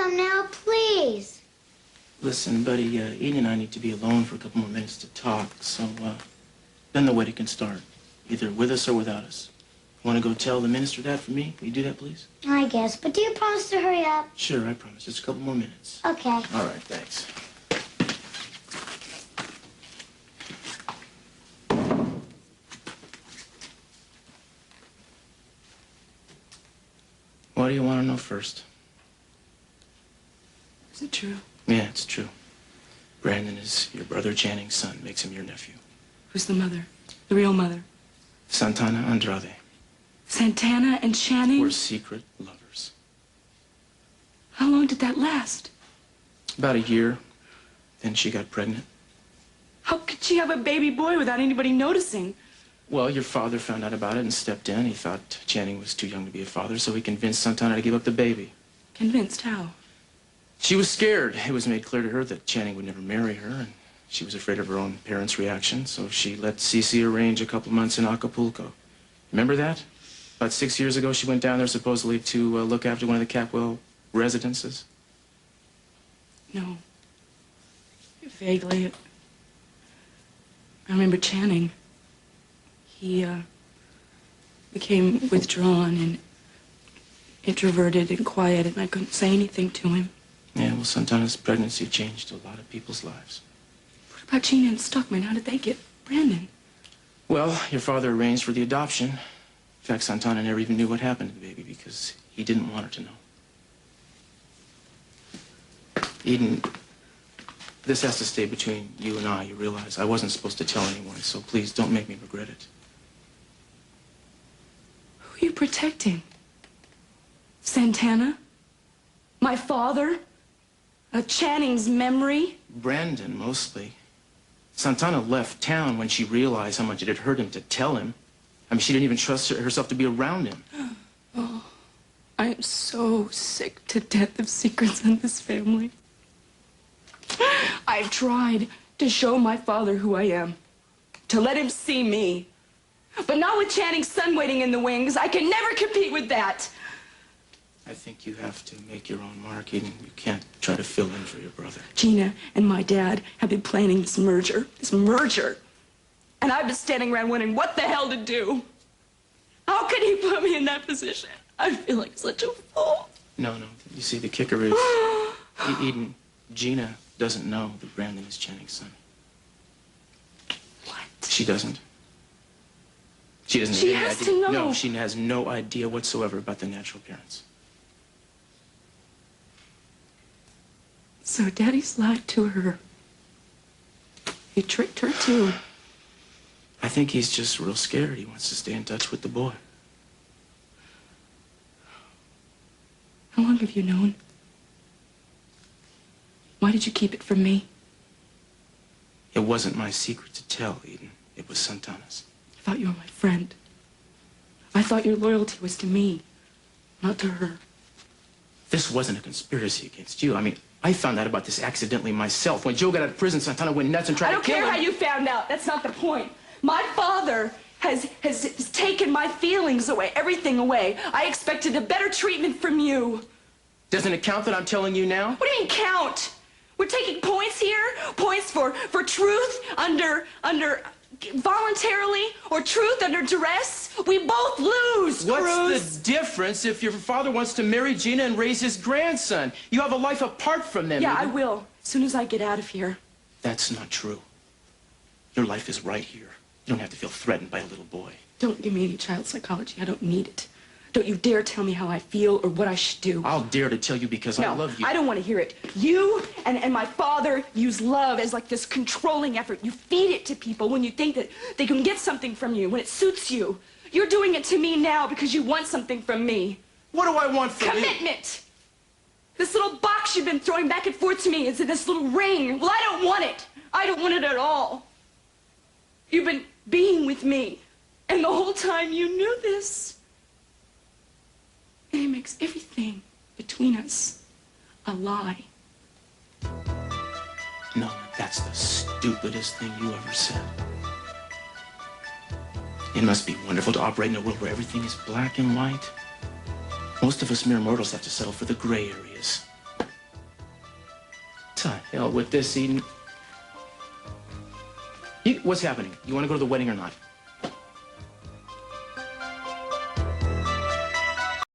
come now, please. Listen, buddy, Eden and I need to be alone for a couple more minutes to talk, so, then the wedding can start, either with us or without us. Want to go tell the minister that for me? Will you do that, please? I guess, but do you promise to hurry up? Sure, I promise. Just a couple more minutes. Okay. All right, thanks. What do you want to know first? Is it true? Yeah, it's true. Brandon is your brother Channing's son. Makes him your nephew. Who's the mother? The real mother? Santana Andrade. Santana and Channing? We're secret lovers. How long did that last? About a year. Then she got pregnant. How could she have a baby boy without anybody noticing? Well, your father found out about it and stepped in. He thought Channing was too young to be a father, so he convinced Santana to give up the baby. Convinced how? She was scared. It was made clear to her that Channing would never marry her, and she was afraid of her own parents' reaction, so she let Cece arrange a couple months in Acapulco. Remember that? About 6 years ago, she went down there supposedly to look after one of the Capwell residences. No. Vaguely. I remember Channing. He, became withdrawn and introverted and quiet, and I couldn't say anything to him. Yeah, well, Santana's pregnancy changed a lot of people's lives. What about Gina and Stockman? How did they get Brandon? Well, your father arranged for the adoption. In fact, Santana never even knew what happened to the baby because he didn't want her to know. Eden, this has to stay between you and I. You realize I wasn't supposed to tell anyone, so please don't make me regret it. Who are you protecting? Santana? My father? Channing's memory? Brandon, mostly. Santana left town when she realized how much it had hurt him to tell him. I mean, she didn't even trust herself to be around him. Oh, I am so sick to death of secrets in this family. I've tried to show my father who I am, to let him see me. But not with Channing's son waiting in the wings. I can never compete with that. I think you have to make your own mark, Eden. You can't try to fill in for your brother. Gina and my dad have been planning this merger. And I've been standing around wondering what the hell to do. How could he put me in that position? I feel like such a fool. No. You see, the kicker is, Eden, Gina doesn't know that Brandon is Channing's son. What? She doesn't. She doesn't She have any has idea. to know. No, she has no idea whatsoever about the natural parents. So Daddy's lied to her. He tricked her, too. I think he's just real scared. He wants to stay in touch with the boy. How long have you known? Why did you keep it from me? It wasn't my secret to tell, Eden. It was Santana's. I thought you were my friend. I thought your loyalty was to me, not to her. This wasn't a conspiracy against you. I mean, I found out about this accidentally myself. When Joe got out of prison, Santana went nuts and tried to kill him. I don't care how you found out. That's not the point. My father has taken my feelings away, everything away. I expected a better treatment from you. Doesn't it count that I'm telling you now? What do you mean count? We're taking points here? Points for truth under voluntarily, or truth under duress? We both lose, Cruz. What's the difference if your father wants to marry Gina and raise his grandson? You have a life apart from them. Yeah, I will, as soon as I get out of here. That's not true. Your life is right here. You don't have to feel threatened by a little boy. Don't give me any child psychology. I don't need it. Don't you dare tell me how I feel or what I should do. I'll dare to tell you because I love you. I don't want to hear it. You and my father use love as like this controlling effort. You feed it to people when you think that they can get something from you, when it suits you. You're doing it to me now because you want something from me. What do I want from you? Commitment! This little box you've been throwing back and forth to me is in this little ring. Well, I don't want it. I don't want it at all. You've been being with me, and the whole time you knew this. And it makes everything between us a lie. No, that's the stupidest thing you ever said. It must be wonderful to operate in a world where everything is black and white. Most of us mere mortals have to settle for the gray areas. the hell with this, Eden? What's happening? You want to go to the wedding or not?